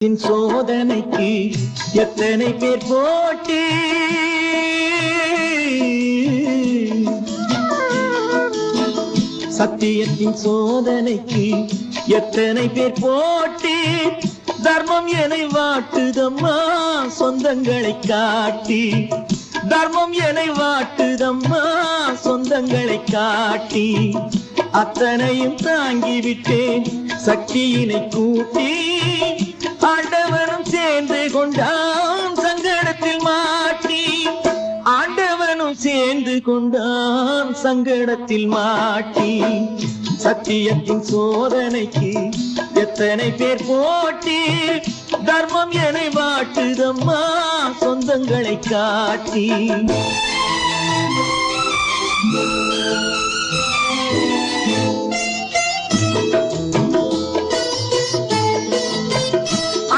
சோதனைக்கு எத்தனை பேர் போட்டி சத்தியத்தின் சோதனைக்கு எத்தனை பேர் போட்டி தர்மம் என்னை வாட்டுதம்மா சொந்தங்களை காட்டி தர்மம் என்னை வாட்டுதம்மா சொந்தங்களை காட்டி அத்தனையும் தாங்கிவிட்டேன் சக்தியினை கூட்டி ஆண்டவனும் சேர்ந்து கொண்டான் சங்கடத்தில் மாட்டி ஆண்டவனும் சேர்ந்து கொண்டான் சங்கடத்தில் மாட்டி சத்தியத்தின் சோதனைக்கு எத்தனை பேர் போட்டி தர்மம் என்னை வாட்டுதம்மா சொந்தங்களை காட்டி